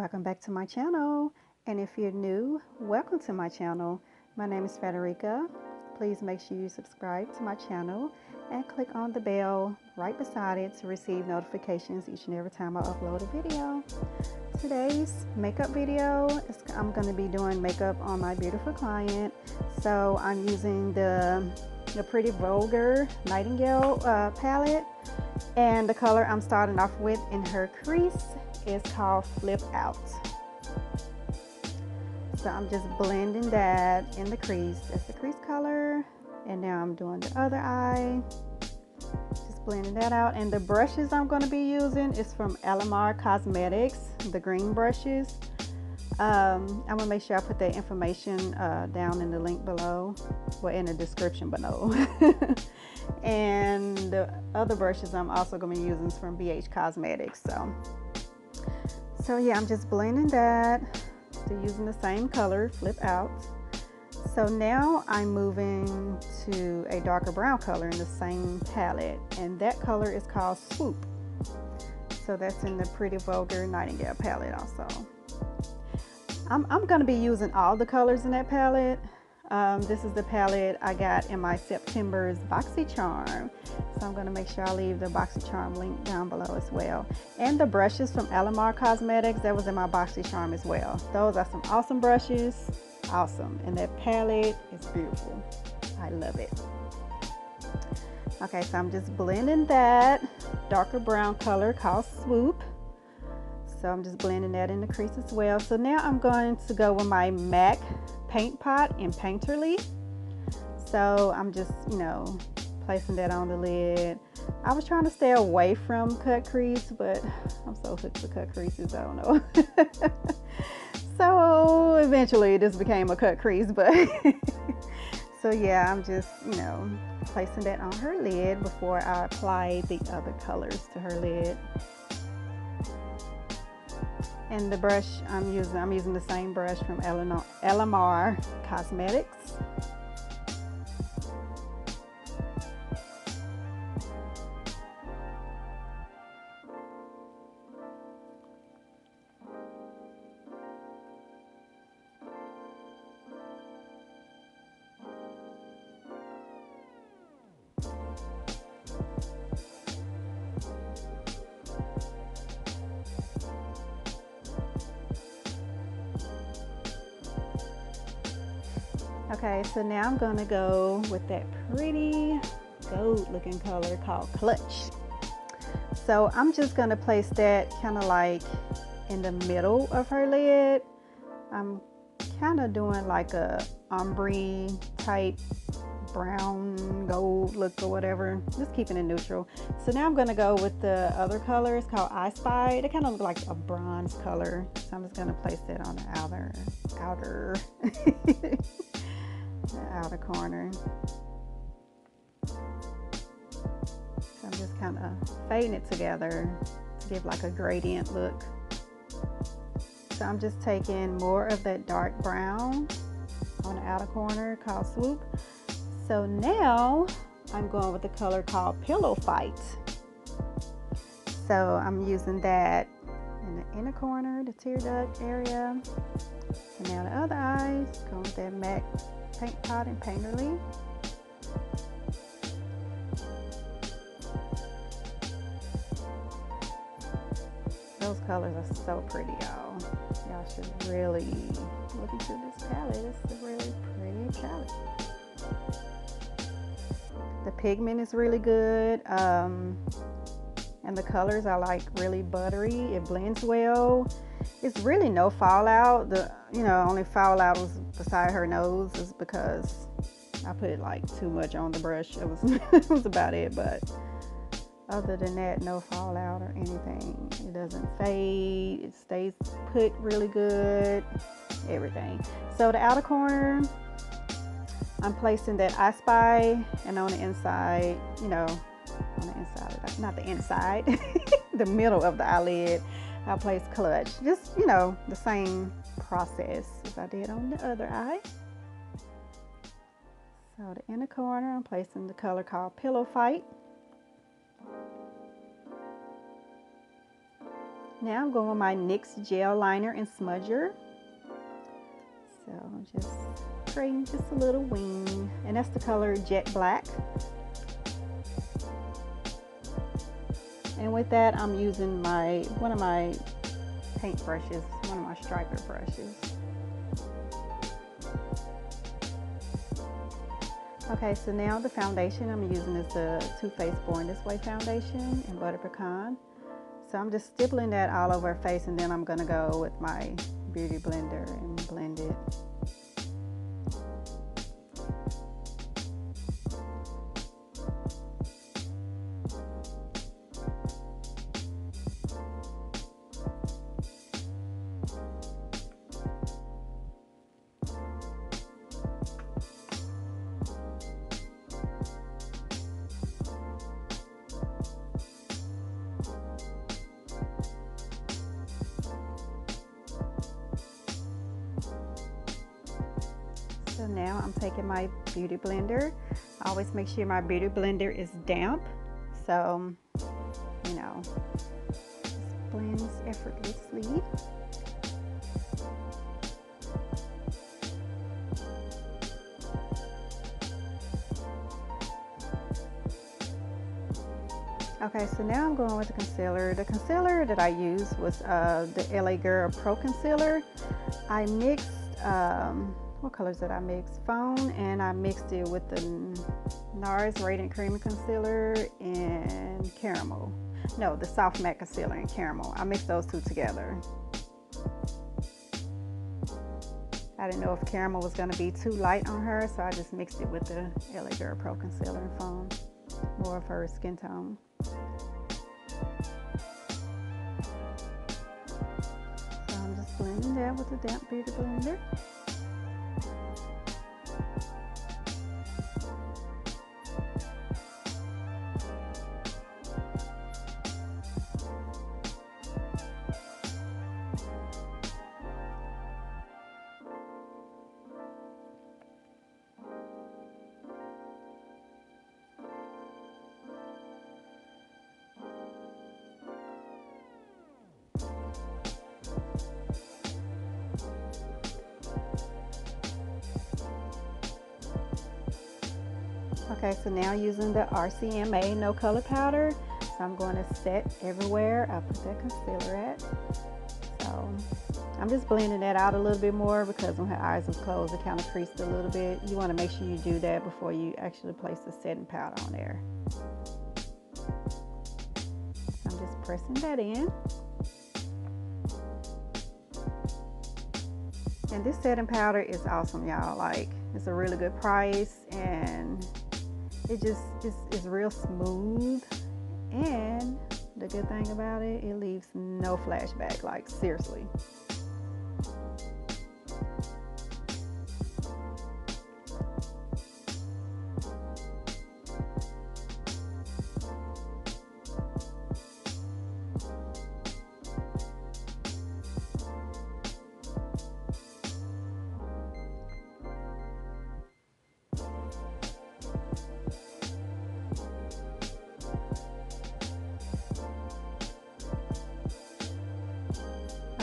Welcome back to my channel, and if you're new, welcome to my channel. My name is Frederica. Please make sure you subscribe to my channel and click on the bell right beside it to receive notifications each and every time I upload a video. Today's makeup video, I'm going to be doing makeup on my beautiful client. So I'm using the pretty Vulgar Nightingale palette, and the color I'm starting off with in her crease is called Flip Out. So I'm just blending that in the crease. That's the crease color. And now I'm doing the other eye. Just blending that out. And the brushes I'm going to be using is from Alamar Cosmetics, the green brushes. I'm going to make sure I put that information down in the link below, well, in the description below. And the other brushes I'm also going to be using is from BH Cosmetics. So yeah, I'm just blending that. Still using the same color, Flip Out. So now I'm moving to a darker brown color in the same palette, and that color is called Swoop. So that's in the pretty Vulgar Nightingale palette also. I'm going to be using all the colors in that palette. This is the palette I got in my September's BoxyCharm. So I'm going to make sure I leave the BoxyCharm link down below as well. And the brushes from Alamar Cosmetics, that was in my BoxyCharm as well. Those are some awesome brushes. Awesome. And that palette is beautiful. I love it. Okay, so I'm just blending that darker brown color called Swoop. So I'm just blending that in the crease as well. So now I'm going to go with my MAC paint pot in Painterly. So I'm just, placing that on the lid. I was trying to stay away from cut crease, but I'm so hooked to cut creases, I don't know. So eventually this became a cut crease, but so yeah, I'm just, placing that on her lid before I apply the other colors to her lid. And the brush I'm using the same brush from Alamar Cosmetics. Okay, so now I'm gonna go with that pretty gold looking color called Clutch. So I'm just gonna place that kind of like in the middle of her lid. I'm kind of doing like a ombre type brown gold look or whatever, just keeping it neutral. So now I'm gonna go with the other color. It's called I Spy. They kind of look like a bronze color. So I'm just gonna place that on the outer the outer corner. So I'm just kind of fading it together to give like a gradient look. So I'm just taking more of that dark brown on the outer corner called Swoop. So now I'm going with the color called Pillow Fight. So I'm using that in the inner corner, the tear duct area. So now the other eye, going with that MAC paint pot in Painterly. Those colors are so pretty, y'all. Y'all should really look into this palette. It's a really pretty palette. The pigment is really good, and the colors are like really buttery. It blends well. It's really no fallout. The only fallout was beside her nose is because I put like too much on the brush. It was about it, but other than that, no fallout or anything. It doesn't fade. It stays put really good. Everything. So the outer corner, I'm placing that I Spy, and on the inside, on the inside, not the inside, the middle of the eyelid, I place Clutch. Just, the same process as I did on the other eye. So the inner corner, I'm placing the color called Pillow Fight. Now I'm going with my NYX gel liner and smudger. So I'm just creating just a little wing, and that's the color Jet Black. And with that, I'm using one of my paint brushes, one of my striper brushes. Okay, so now the foundation I'm using is the Too Faced Born This Way foundation in Butter Pecan. So I'm just stippling that all over her face, and then I'm gonna go with my beauty blender and blend it. So now I'm taking my beauty blender. I always make sure my beauty blender is damp, so you know, just blends effortlessly. Okay, so now I'm going with the concealer. The concealer that I used was the L.A Girl Pro Concealer. I mixed what colors did I mix? Fawn, and I mixed it with the Nars Radiant Creamy Concealer and Caramel. No, the Soft Matte Concealer and Caramel. I mixed those two together. I didn't know if Caramel was going to be too light on her, so I just mixed it with the L.A Girl Pro Concealer and Fawn. More of her skin tone. So I'm just blending that with the damp beauty blender. Okay, so now using the RCMA No Color Powder, so I'm going to set everywhere I put that concealer at. So I'm just blending that out a little bit more because when her eyes was closed, it kind of creased a little bit. You want to make sure you do that before you actually place the setting powder on there. So I'm just pressing that in. And this setting powder is awesome, y'all. Like, it's a really good price, and it just is real smooth, and the good thing about it, it leaves no flashback, like seriously.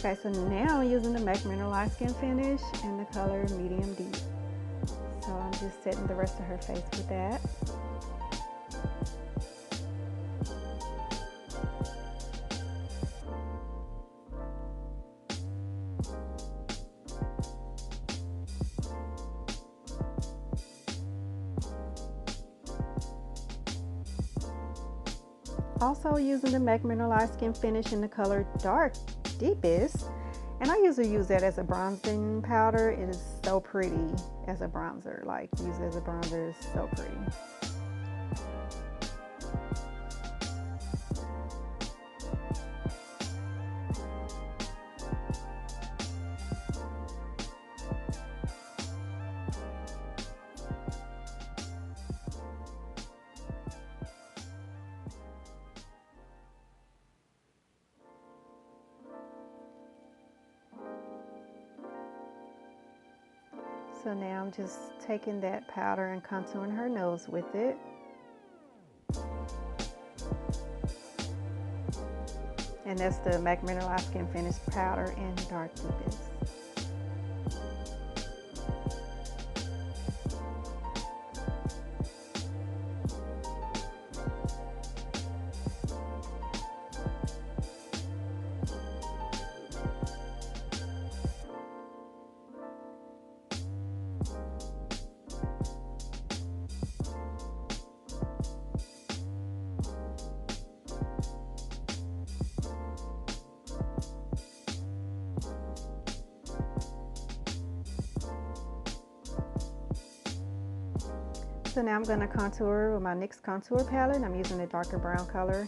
Okay, so now I'm using the MAC Mineralize Skin Finish in the color Medium Deep. So I'm just setting the rest of her face with that. Also using the MAC Mineralize Skin Finish in the color Dark Deepest, and I usually use that as a bronzing powder. It is so pretty as a bronzer, like use it as a bronzer, is so pretty. So now I'm just taking that powder and contouring her nose with it. and that's the MAC Mineralize Skin Finish Powder in Dark Deepest. So now I'm going to contour with my NYX contour palette. I'm using a darker brown color.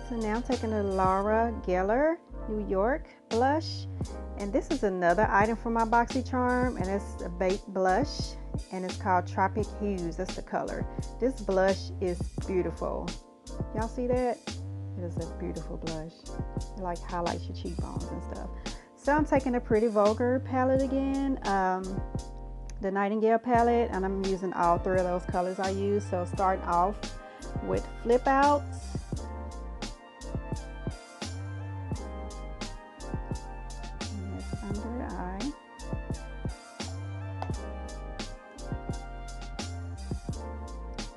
So now I'm taking the Laura Geller New York blush, and this is another item from my BoxyCharm, and it's a baked blush, and it's called Tropic Hues. That's the color. This blush is beautiful. Y'all see that? It is a beautiful blush. It like highlights your cheekbones and stuff. So I'm taking the Pretty Vulgar palette again, the Nightingale palette, and I'm using all three of those colors I use. So starting off with Flip Outs. Under the eye.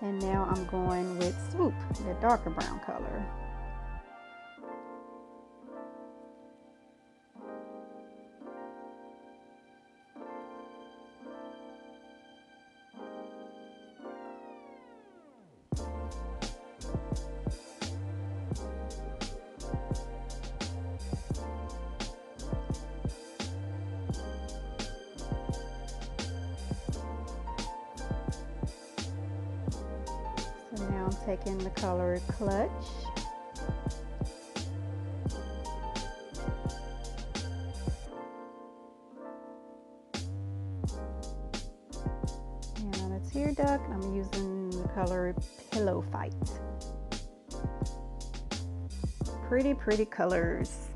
And now I'm going with Swoop, the darker brown color. Now I'm taking the color Clutch. And on a tear duct, I'm using the color Pillow Fight. Pretty, pretty colors.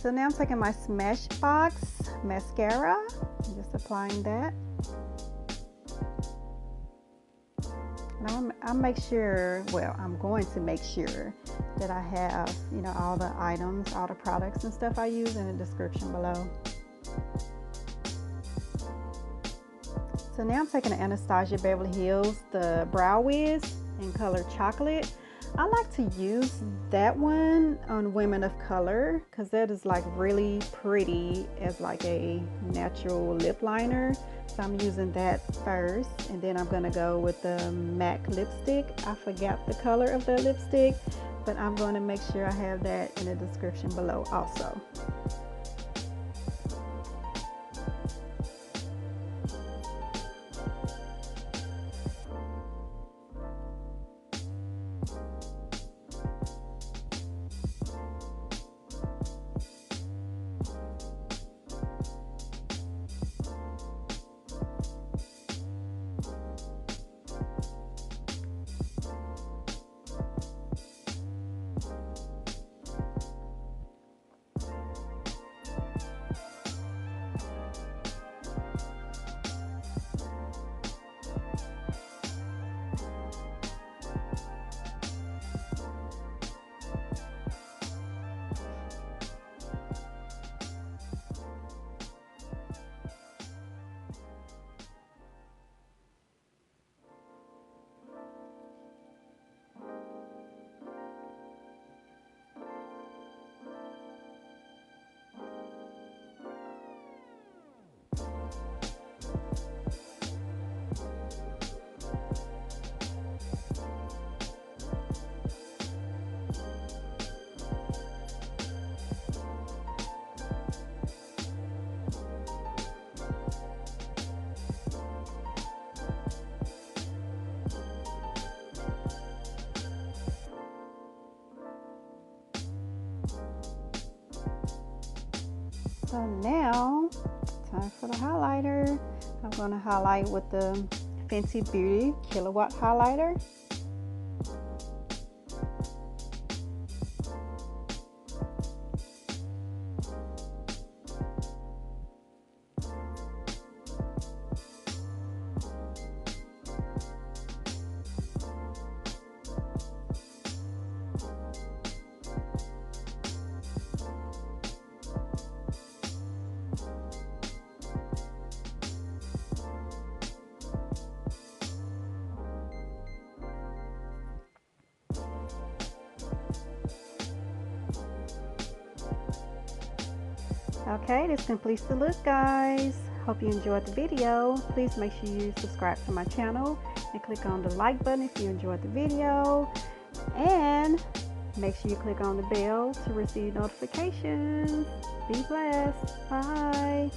So now I'm taking my Smashbox mascara. I'm just applying that. I'll make sure, well, I'm going to make sure that I have, you know, all the items, all the products and stuff I use in the description below. So now I'm taking the Anastasia Beverly Hills, the Brow Wiz in color Chocolate. I like to use that one on women of color because that is like really pretty as like a natural lip liner. So I'm using that first, and then I'm gonna go with the MAC lipstick. I forgot the color of the lipstick, but I'm going to make sure I have that in the description below also. So now, time for the highlighter. I'm going to highlight with the Fenty Beauty Kilowatt highlighter. Okay, this completes the look, guys. Hope you enjoyed the video. Please make sure you subscribe to my channel and click on the like button if you enjoyed the video. And make sure you click on the bell to receive notifications. Be blessed. Bye.